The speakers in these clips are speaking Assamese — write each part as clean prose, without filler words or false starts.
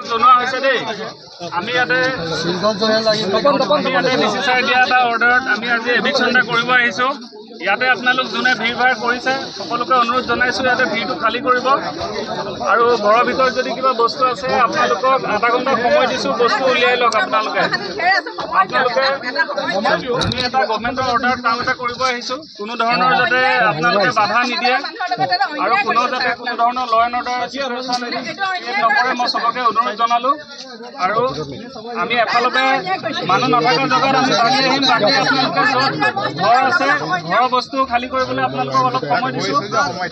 জনোৱা হৈছে দেই আমি ইয়াতে নিশ্চিত দিয়া এটা অৰ্ডাৰত আমি আজি এভিকশ্যন এটা কৰিব আহিছোঁ ইয়াতে আপোনালোক যোনে ভিৰ ভাৰ কৰিছে সকলোকে অনুৰোধ জনাইছোঁ ইয়াতে ভিৰটো খালী কৰিব আৰু ঘৰৰ ভিতৰত যদি কিবা বস্তু আছে আপোনালোকক আধা ঘণ্টা সময় দিছোঁ বস্তু উলিয়াই লওক আপোনালোকে আমি এটা গভৰ্ণমেণ্টৰ অৰ্ডাৰত কাম এটা কৰিব আহিছোঁ কোনো ধৰণৰ যাতে আপোনালোকে বাধা নিদিয়ে আৰু কোনো যাতে কোনো ধৰণৰ ল এণ্ড অৰ্ডাৰ নকৰে মই চবকে অনুৰোধ জনালোঁ আৰু আমি এফালতে মানুহ নথকা জেগাত আমি বান্ধি আহিম বাকী আপোনালোকে য'ত ঘৰ আছে ঘৰৰ বস্তু খালী কৰিবলৈ আপোনালোকক অলপ সময় দিছোঁ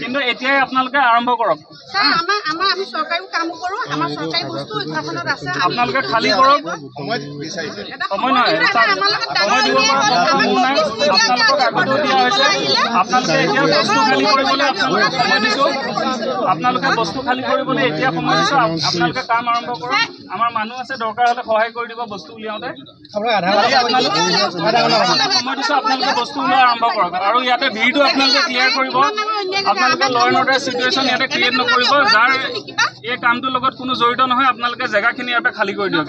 কিন্তু এতিয়াই আপোনালোকে আৰম্ভ কৰক আপোনালোকে খালী কৰক সময় নহয় সময় দিব পৰা মোৰ নাই আপোনালোকক আগতেও দিয়া হৈছে আপোনালোকে এতিয়া বস্তু খালী কৰিবলৈ আপোনালোকক সময় দিছোঁ আপোনালোকে বস্তু খালী কৰিবলৈ এতিয়া সময় দিছোঁ আপোনালোকে কাম আৰম্ভ কৰক আমাৰ মানুহ আছে দৰকাৰ হ'লে সহায় কৰি দিব বস্তু উলিয়াওঁতে সময় দিছোঁ আপোনালোকে বস্তু উলিওৱা আৰম্ভ কৰক আৰু ইয়াতে ভিৰটো আপোনালোকে ক্লিয়াৰ কৰিব আপোনালোকে ল এণ্ড অৰ্ডাৰ চিটুৱেশ্যন ইয়াতে ক্ৰিয়েট নকৰিব যাৰ এই কামটোৰ লগত কোনো জড়িত নহয় আপোনালোকে জেগাখিনি ইয়াতে খালী কৰি দিয়ক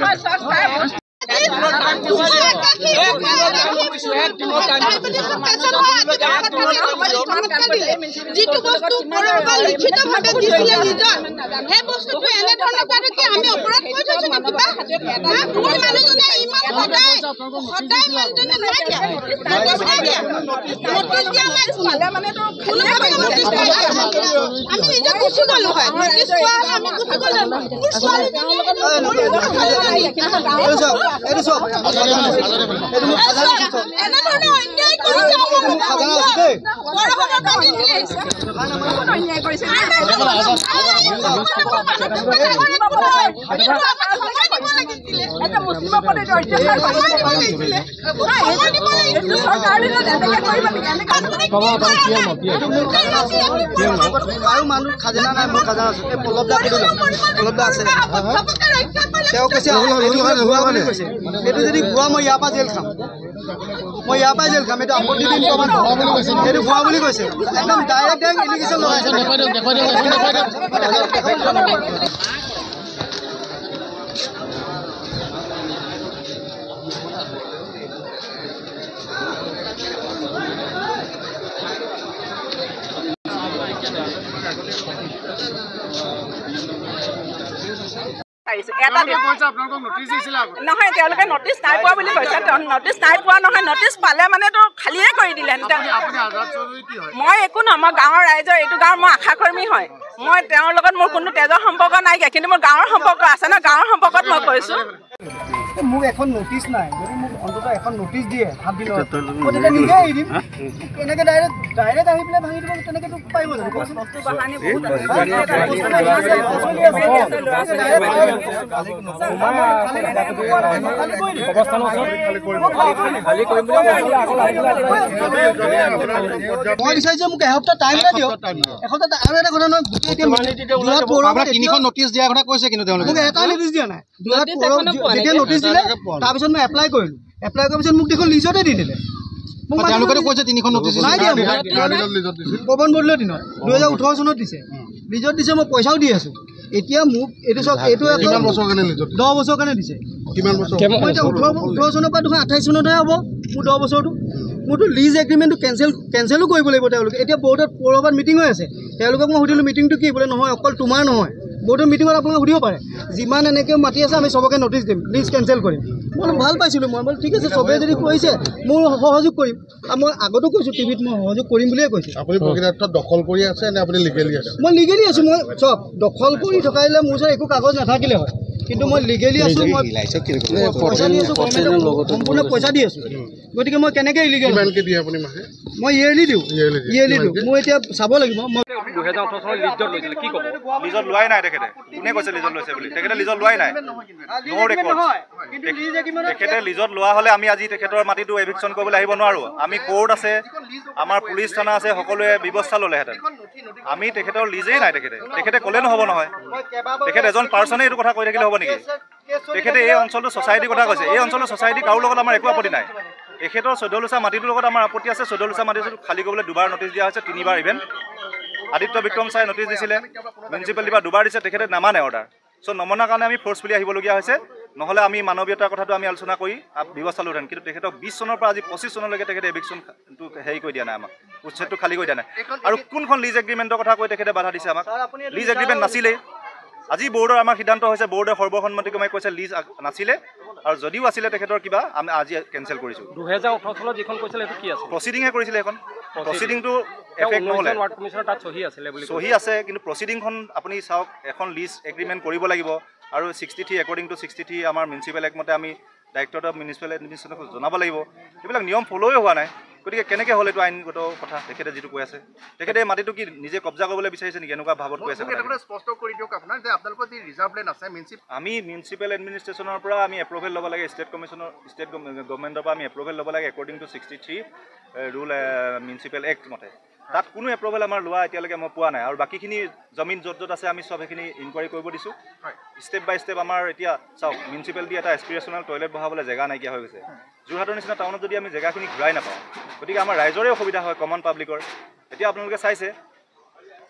মানুহ খাজানা নাই মই খাজানা আছো পলবদা আছে তেওঁ কৈছে এইটো যদি ভুৱা মই ইয়াৰ পৰা জেল খাম এইটো আপত্তি দিম এইটো ভুৱা বুলি কৈছে একদম ডাইৰেক্ট ইণ্ডিকেশ্যন লগাইছে নহয় তেওঁলোকে নটিচ নাই পোৱা বুলি কৈছে নটিচ নাই পোৱা নহয় নটিচ পালে মানেতো খালিয়ে কৰি দিলে মই একো নহয় মই গাঁৱৰ ৰাইজৰ এইটো গাঁৱৰ মই আশাকৰ্মী হয় মই তেওঁৰ লগত মোৰ কোনো তেজৰ সম্পৰ্ক নাইকিয়া কিন্তু মোৰ গাঁৱৰ সম্পৰ্ক আছে ন গাঁৱৰ সম্পৰ্কত মই কৈছোঁ মোক এখন নটিচ নাই যদি মোক অন্তত এখন নটিচ দিয়ে 7 দিনৰ মই তেতিয়া নিজে এৰি দিম এনেকৈ ডাইৰেক্ট আহি পেলাই ভাঙি দিব তেনেকৈতো পাৰিব জানো বস্তু বাহানি বহুত মই বিচাৰিছো মোক এসপ্তাহ টাইম এটা দিয়ক এসপ্তাহ আৰু এটা কথা নহয় তিনিখন নটিচ দিয়াৰ কথা কৈছে কিন্তু তেওঁলোকে মোক এটা নটিচ দিয়া নাই যেতিয়া নটিচ দিলে তাৰপিছত মই এপ্লাই কৰিলোঁ এপ্লাই কৰাৰ পিছত মোক দেখোন লিজতে দি দিলে তেওঁলোকে কৈছে তিনিখন নটিচ নাই দিয়া পৱন বৰদলৈৰ দিনত 2018 চনত দিছে লিজত দিছে মই পইচাও দি আছোঁ এতিয়া মোক এইটো চাওক এইটো 10 বছৰ কাৰণে দিছে কিমান বছৰ মই এতিয়া 18 চনৰ পৰা 2028 চনতহে হ'ব মোৰ 10 বছৰটো মোৰতো লিজ এগ্ৰিমেণ্টটো কেঞ্চেলো কৰিব লাগিব তেওঁলোকে এতিয়া বৰ্ডত পৌৰসভাত মিটিং হৈ আছে তেওঁলোকক মই সুধিলোঁ মিটিংটো কি বোলে নহয় অকল তোমাৰ নহয় বৰ্ডৰ মিটিঙত আপোনালোকে সুধিব পাৰে যিমান এনেকৈ মাতি আছে আমি চবকে নটিচ দিম লিজ কেঞ্চেল কৰিম মই ভাল পাইছিলোঁ মই বোলো ঠিক আছে চবেই যদি কৈছে মোৰ সহযোগ কৰিম আৰু মই আগতো কৈছোঁ টিভিত মই সহযোগ কৰিম বুলিয়ে কৈছোঁ আপুনি প্ৰকৃতাৰ্থত দখল কৰি আছে নে আপুনি লিগেলি আছে মই লিগেলি আছোঁ মই চব দখল কৰি থকাইলে মোৰ ওচৰত একো কাগজ নাথাকিলে হয় কিন্তু মই লিগেলি আছোঁ মই পইচা দি আছোঁ সম্পূৰ্ণ পইচা দি আছোঁ গতিকে মই কেনেকৈ ইলিগেল মই ইয়েৰলি দিওঁ মই এতিয়া চাব লাগিব মই 2018 চনৰ লিজত লৈছিল কি ক'ব? লিজত লোৱাই নাই তেখেতে। কোনে কৈছে লিজত লৈছে বুলি? তেখেতে লিজত লোৱাই নাই। নো ৰেকৰ্ড। তেখেতে লিজত লোৱা হ'লে আমি আজি তেখেতৰ মাটিটো এভিকশ্যন কৰিবলৈ আহিব নোৱাৰোঁ। আমি কোৰ্ট আছে, আমাৰ পুলিচ থানা আছে, সকলোৱে ব্যৱস্থা ল'লেহেঁতেন। আমি তেখেতৰ লিজেই নাই। তেখেতে ক'লে নহ'ব নহয়। তেখেতে এজন পাৰ্চনে এইটো কথা কৈ থাকিলে হ'ব নেকি? তেখেতে এই অঞ্চলটো ছ'চাইটিৰ কথা কৈছে। এই অঞ্চলৰ ছ'চাইটি কাৰো লগত আমাৰ একো আপত্তি নাই। তেখেতৰ 14 লোচা মাটিটোৰ লগত আমাৰ আপত্তি আছে। 14 লোচা মাটিটো খালী কৰিবলৈ 2বাৰ নটিচ দিয়া হৈছে, 3বাৰ ইভেন। আদিত্য বিক্ৰম চাই নটিচ দিছিলে, মিউনিচিপালিটি বা 2বাৰ দিছে, তেখেতে নামানে অৰ্ডাৰ। চ' নমনাৰ কাৰণে আমি ফ'ৰ্চফুলি আহিবলগীয়া হৈছে। নহ'লে আমি মানৱীয়তাৰ কথাটো আমি আলোচনা কৰি ব্যৱস্থা ল'লোহেঁতেন। কিন্তু তেখেতক 20 চনৰ পৰা আজি 25 চনলৈকে তেখেতে এভিকশ্যনটো হেৰি কৰি দিয়া নাই, আমাক উচ্ছেদটো খালী কৰি দিয়া নাই। আৰু কোনখন লিজ এগ্ৰিমেণ্টৰ কথা কৈ তেখেতে বাধা দিছে আমাক? লিজ এগ্ৰিমেণ্ট নাছিলেই। আজি বৰ্ডৰ আমাৰ সিদ্ধান্ত হৈছে, বৰ্ডে সৰ্বসন্মতিক্ৰমে কৈছে লিজ নাছিলে, আৰু যদিও আছিলে তেখেতৰ কিবা আমি আজি কেঞ্চেল কৰিছোঁ। 2018 চনত যিখন কৈছিল সেইটো কি আছিল? প্ৰচিডিংহে কৰিছিলে এখন। প্ৰচিডিংটো এফেক্ট নহ'লে। ৱাৰ্ড কমিছনৰ তাত চহী আছিলে বুলি চহী আছে, কিন্তু প্ৰচিডিংখন আপুনি চাওক, এখন লিজ এগ্ৰিমেণ্ট কৰিব লাগিব। আৰু 63 একৰ্ডিং টু 63 আমাৰ মিউনিচিপেল এক্ট মতে আমি ডাইৰেক্টৰেট অফ মিউনিচিপেল এডমিনিষ্ট্ৰেশ্যনক জনাব লাগিব। এইবিলাক নিয়ম ফ'ল'ই হোৱা নাই। গতিকে কেনেকৈ হ'ল এইটো আইনগত কথা? তেখেতে যিটো কৈ আছে, তেখেতে এই মাটিটো কি নিজে কব্জা কৰিবলৈ বিচাৰিছে নেকি? এনেকুৱা ভাৱত কৈ আছে। আমি মিউনিচিপেল এডমিনিষ্ট্ৰেশ্যনৰ পৰা আমি এপ্ৰুভেল ল'ব লাগে, ষ্টেট গভৰ্ণমেণ্টৰ পৰা আমি এপ্ৰুভেল ল'ব লাগে according to 63 rule municipal act মতে। তাত কোনো এপ্ৰুভেল আমাৰ লোৱা এতিয়ালৈকে মই পোৱা নাই। আৰু বাকীখিনি জমিন য'ত য'ত আছে আমি চব সেইখিনি ইনকুৱাৰী কৰিব দিছোঁ। ষ্টেপ বাই ষ্টেপ আমাৰ এতিয়া চাওক, মিউনিচিপালিটি এটা এস্পিৰেশ্যনেল টয়লেট বহাবলৈ জেগা নাইকিয়া হৈ গৈছে। যোৰহাটৰ নিচিনা টাউনত যদি আমি জেগাখিনি ঘূৰাই নাপাওঁ, গতিকে আমাৰ ৰাইজৰে অসুবিধা হয়, কমন পাব্লিকৰ। এতিয়া আপোনালোকে চাইছে,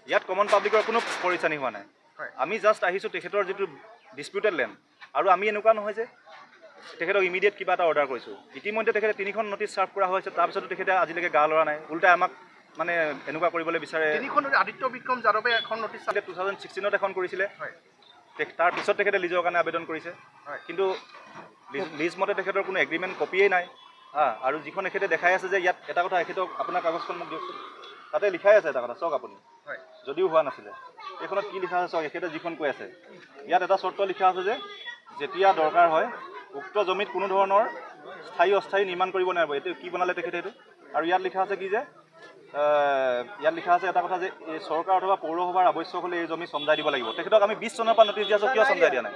ইয়াত কমন পাব্লিকৰ কোনো পৰিচানি হোৱা নাই। আমি জাষ্ট আহিছোঁ তেখেতৰ যিটো ডিছপিউটেড লেণ্ড, আৰু আমি এনেকুৱা নহয় যে তেখেতক ইমিডিয়েট কিবা এটা অৰ্ডাৰ কৰিছোঁ। ইতিমধ্যে তেখেতে 3খন নটিচ ছাৰ্ভ কৰা হৈছে, তাৰপিছতো তেখেতে আজিলৈকে গা লৰা নাই। উল্টাই আমাক মানে এনেকুৱা কৰিবলৈ বিচাৰে। আদিত্য বিক্ৰম যাদৱে এখন নটিচ 2016ত এখন কৰিছিলে, তাৰপিছত তেখেতে লিজৰ কাৰণে আবেদন কৰিছে। কিন্তু লিজ মতে তেখেতৰ কোনো এগ্ৰিমেণ্ট কপিয়েই নাই। আৰু যিখন তেখেতে দেখাই আছে যে ইয়াত এটা কথা, এখেতক আপোনাৰ কাগজখন মোক দিয়কচোন, তাতে লিখাই আছে এটা কথা, চাওক আপুনি, যদিও হোৱা নাছিলে। এইখনত কি লিখা আছে চাওক, এখেতে যিখন কৈ আছে, ইয়াত এটা চৰ্ত লিখা আছে যে যেতিয়া দৰকাৰ হয় উক্ত জমিত কোনো ধৰণৰ স্থায়ী অস্থায়ী নিৰ্মাণ কৰিব নোৱাৰিব। এইটো কি বনালে তেখেতে এইটো? আৰু ইয়াত লিখা আছে কি যে, ইয়াত লিখা আছে এটা কথা যে এই চৰকাৰ অথবা পৌৰসভাৰ আৱশ্যক হ'লে এই জমি চমজাই দিব লাগিব। তেখেতক আমি 20 চনৰ পৰা নটিচ দি আছোঁ, কিয় চমজাই দিয়া নাই?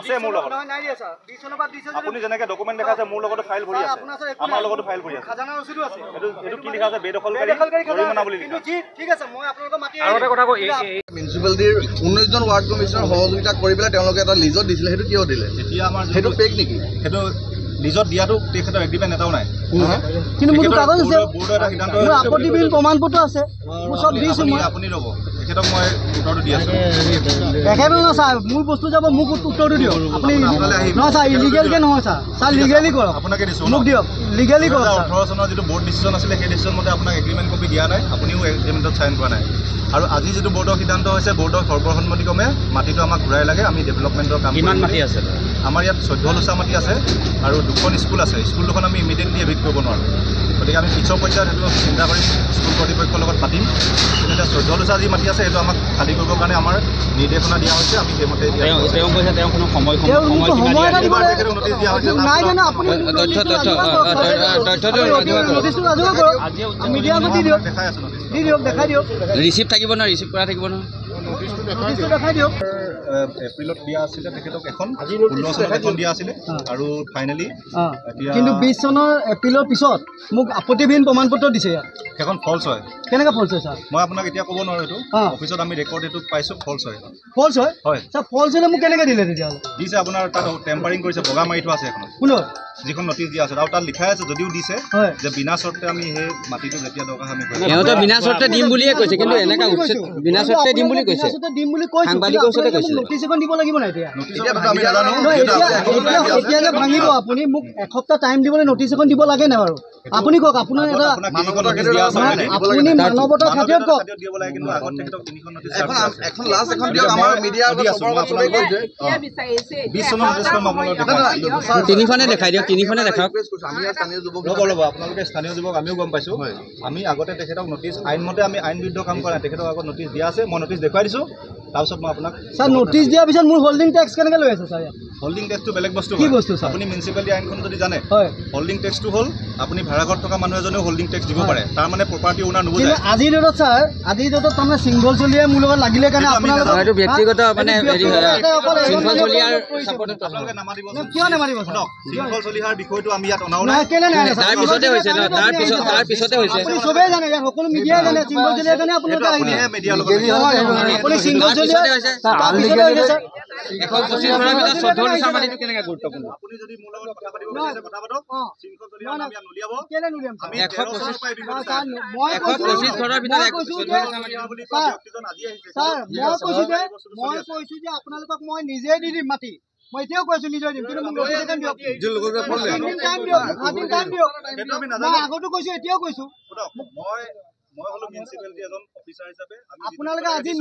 আছে মোৰ লগত। আপুনি যেনেকৈ ডকুমেণ্ট দেখাইছে, মোৰ লগতো ফাইল ভৰি আছে, আমাৰ লগতো ফাইল ভৰি আছে। এইটো কি লিখা আছে? বেদখলকাৰী জৰিমনা বুলি লিখা আছে। আৰু এটা কথা কয়, মিউনিচিপালিটিৰ 19জন ৱাৰ্ড কমিছনৰ সহযোগিতা কৰি পেলাই তেওঁলোকে এটা লিজত দিছিলে, সেইটো কিয় দিলে? এতিয়া আমাৰ সেইটো ফেক নেকি? সেইটো লিজত দিয়াটো তেখেতৰ এগ্ৰিমেণ্ট এটাও নাই। কিন্তু মোৰতো কাগজ আছে, বৰ্ডৰ এটা সিদ্ধান্ত মোৰ আপত্তিবিহীন প্ৰমাণ পত্ৰ আছে, মোৰ চব দিছোঁ মই। আপুনি ৰ'ব, তেখেতক মই উত্তৰটো দি আছোঁ। তেখেতে নহয় ছাৰ, মোৰ বস্তু যাব, মোক উত্তৰটো দিয়ক আপুনি। নহয় ছাৰ, ইলিগেলকৈ নহয় ছাৰ, ছাৰ লিগেলি কৰক, আপোনাকে দিছোঁ, মোক দিয়ক, লিগেলি কৰক। 2018 চনৰ যিটো বৰ্ড ডিচিশ্যন আছিলে, সেই ডিচিশ্যন মতে আপোনাক এগ্ৰিমেণ্ট কপি দিয়া নাই, আপুনিও এগ্ৰিমেণ্টত চাইন কৰা নাই। আৰু আজি যিটো বৰ্ডৰ সিদ্ধান্ত হৈছে, বৰ্ডৰ সৰ্বসন্মতিক্ৰমে মাটিটো আমাক ঘূৰাই লাগে, আমি ডেভেলপমেণ্টৰ কাম। কিমান মাটি আছে? আমাৰ ইয়াত 14 লোচা মাটি আছে, আৰু 2খন স্কুল আছে। স্কুল দুখন আমি ইমিডিয়েটলি এভিক্ট কৰিব নোৱাৰোঁ। গতিকে আমি পিছৰ পৰ্যায়ত সেইটো চিন্তা কৰিম, স্কুল কৰ্তৃপক্ষৰ লগত পাতিম। কিন্তু 14 লোচা যি মাটি আছে, সেইটো আমাক খালী কৰিবৰ কাৰণে আমাৰ নিৰ্দেশনা দিয়া হৈছে। আমি সেইমতে তেওঁ কৈছে তেওঁ কোনো সময় নটিচ দিয়া হৈছে। দেখাই আছোঁ ৰিচিপ্ট থাকিব নহয়, ৰিচিপ্ট কৰা থাকিব নহয়। এপ্ৰিলত দিয়া আছিলে তেখেতক এখন, 16 চনত এখন দিয়া আছিলে, আৰু ফাইনেলি কিন্তু 20 চনৰ এপ্ৰিলৰ পিছত মোক আপত্তিবিহীন প্ৰমাণ পত্ৰ দিছে। ইয়াত সেইখন ফল্ছ হয়। কেনেকৈ ফল্ছ হয় ছাৰ? মই আপোনাক এতিয়া ক'ব নোৱাৰোঁ, এইটো অফিচত আমি ৰেকৰ্ড এইটো পাইছোঁ, ফল্ছ হয়। ফল্ছ হয়? হয় ছাৰ, ফল্ছ হ'লে মোক কেনেকৈ দিলে তেতিয়াহ'লে? দিছে আপোনাৰ তাত টেম্পাৰিং কৰিছে, বগা মাৰি থোৱা আছে এখনত, কোনত যিখন নটিচ দিয়া আছে। আৰু তাত লিখাই আছে, যদিও দিছে যে বিনা চৰ্তে আমি সেই মাটিটো যেতিয়া দৰকাৰ আমি সিহঁতে বিনা চৰ্তে দিম বুলিয়ে কৈছে, কিন্তু এনেকা বিনা চৰ্তে দিম বুলি কৈছে, সাংবাদিকৰ ওচৰতে কৈছে। নটিচ এখন দিব লাগিব নাই? এতিয়া আমি নাজানো, এতিয়া যে ভাঙিব, আপুনি মোক এসপ্তাহ টাইম দিবলৈ নটিচ এখন দিব লাগে নাই বাৰু? আপুনি কওক, আপোনাৰ এটা আপুনি মানৱতাৰ খাতিৰত কওক। এখন লাষ্ট এখন দিয়ক, আমাৰ মিডিয়াৰ তিনিখনে দেখাই দিয়ক, তিনিখনে দেখাওক। ৰ'ব, আপোনালোকে স্থানীয় যুৱক, আমিও গম পাইছোঁ। আমি আগতে তেখেতক নটিচ, আইনমতে আমি আইন বিৰুদ্ধ কাম কৰা নাই, তেখেতক আগত নটিচ দিয়া আছে, মই নটিচ দেখুৱাই দিছোঁ। তাৰপিছত মই আপোনাক স্যাৰ নোটিছ দিয়াৰ পিছত মোৰ হোল্ডিং টেক্স কেনেকৈ লৈ আছে স্যাৰ ইয়াত হোল্ডিং টেক্সটো বেলেগ বস্তু কি বস্তু স্যাৰ আপুনি মিউনিচিপালিটি আইনখন যদি জানে হয় হোল্ডিং টেক্সটো হ'ল আপুনি ভাড়াঘৰত থকা মানুহ এজনেও হোল্ডিং টেক্স দিব পাৰে তাৰ মানে প্ৰপাৰ্টি ওনাৰ কিন্তু নুবুজায় আজিৰ ডেটত স্যাৰ আজিৰ ডেটত তাৰমানে চিংগল চলিয়াই মোৰ লগত লাগিলে কাৰণে আপোনালোকৰ হয়তো ব্যক্তিগত মানে হেৰি হয় শৃংখল চলিয়াৰ আপোনালোকে নামাতিব কিয় নামাৰিব শুনক শৃংখল চলিহাৰ বিষয়টো আমি ইয়াত অনাও নাই নহয় কেলে নাই তাৰ পিছতে হৈছে ন তাৰ পিছতে হৈছে আপুনি চবেই জানে ইয়াত সকলো মিডিয়াই জানে চিংগল চলিয়াৰ কাৰণে আপোনালোকে আহিলে আপুনিহে মিডিয়াৰ লগত আপুনি চিংগল চলিয়াৰ হৈছে। তাৰপিছতে হৈছে স্যাৰ 125 ঘৰৰ ভিতৰত 14 নিচা মাটিটো কেনেকৈ গুৰুত্বপূৰ্ণ আপুনি যদি মোৰ লগত কথা পাতিব বিচাৰিছে কথা পাতক শৃংখল চলিহাৰ নাম ইয়াত নুলিয়াব কেলে নুলিয়াম আমি 125 পৰা এই বিষয়টো স্যাৰ চাই মই 125 ঘৰৰ ভিতৰত 14 নিচা মাটি বুলি কোৱা ব্যক্তিজন আজি আহিছে স্যাৰ মই কৈছো যে আপোনালোকক মই নিজে দি দিম মাটি মই এতিয়াও কৈছো নিজে দিম কিন্তু মোক নটিছ এখন দিয়ক টাইম দিয়ক সেইটো আমি মই নাজানো আগতো কৈছো এতিয়াও কৈছো শুনক মই হলো মিউনিচিপালিটি এজন অফিচাৰ হিচাপে আমি আপোনালোকে আজি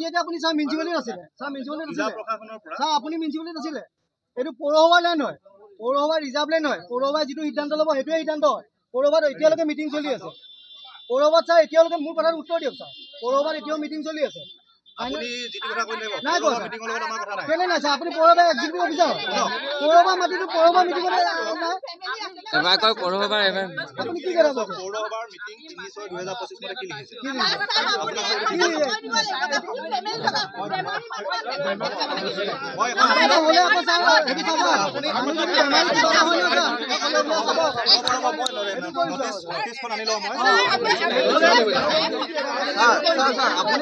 এতিয়া আপুনি স্যাৰ মিউনিচিপালিটি আছিলে স্যাৰ মিউনিচিপালিটি জিলা আছিলে প্ৰশাসনৰ পৰা স্যাৰ আপুনি মিউনিচিপালিটি আছিলে এইটো পৌৰসভা লেণ্ড হয় পৌৰসভা ৰিজাৰ্ভ লেণ্ড হয় পৌৰসভাই যিটো সিদ্ধান্ত ল'ব সেইটোৱে সিদ্ধান্ত হয় পৌৰসভাত এতিয়ালৈকে মিটিং চলি আছে পৌৰসভাত স্যাৰ এতিয়ালৈকে মোৰ কথাত উত্তৰ দিয়ক স্যাৰ পৌৰসভাত এতিয়াও মিটিং চলি আছে আপুনি যিটো কথা কৈ লাগিব নাই কোৱা মিটিঙৰ লগত আমাৰ কথা নাই কেলে নাই স্যাৰ আপুনি পৌৰসভা এক্সিকিউটিভ অফিচাৰ পৌৰসভা মাটিটো পৌৰসভা মিটিঙত এবাৰ কয় পৌৰসভাৰ এবাৰ আপুনি কি কথা কৈছে পৌৰসভাৰ মিটিং 3/6/2025 মতে কি লিখিছে মই এখন হ'লে আকৌ স্যাৰ হেৰি চাব আপুনি যদি বেমাৰী কিবা হয় নটিছখন আনি লওঁ মই আপুনি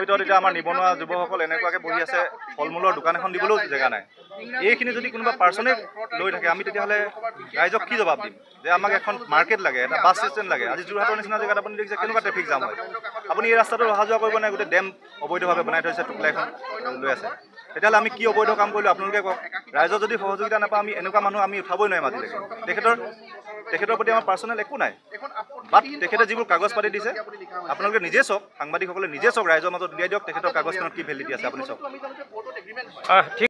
ভিতৰত এতিয়া আমাৰ নিবনুৱা যুৱকসকল এনেকুৱাকে বহি আছে ফল মূলৰ দোকান এখন দিবলৈও জেগা নাই এইখিনি যদি কোনোবা পাৰ্চনে লৈ থাকে আমি তেতিয়াহ'লে ৰাইজক কি জবাব দিম যে আমাক এখন মাৰ্কেট লাগে এটা বাছ ষ্টেণ্ড লাগে আজি যোৰহাটৰ নিচিনা জেগাত আপুনি দেখিছে কেনেকুৱা ট্ৰেফিক জাম হয় আপুনি এই ৰাস্তাটো অহা যোৱা কৰিব নাই গোটেই ডেম অবৈধভাৱে বনাই থৈছে টুকলা এখন লৈ আছে তেতিয়াহ'লে আমি কি অবৈধ কাম কৰিলোঁ আপোনালোকে কওক ৰাইজৰ যদি সহযোগিতা নাপাওঁ আমি এনেকুৱা মানুহ আমি উঠাবই নোৱাৰিম আজিলৈকে তেখেতৰ প্ৰতি আমাৰ পাৰ্চনেল একো নাই বাট তেখেতে যিবোৰ কাগজ পাতি দিছে আপোনালোকে নিজে চাওক সাংবাদিকসকলে নিজে চাওক ৰাইজৰ মাজত উলিয়াই দিয়ক তেখেতৰ কাগজখনত কি ভেলিডিটি আছে আপুনি চাওক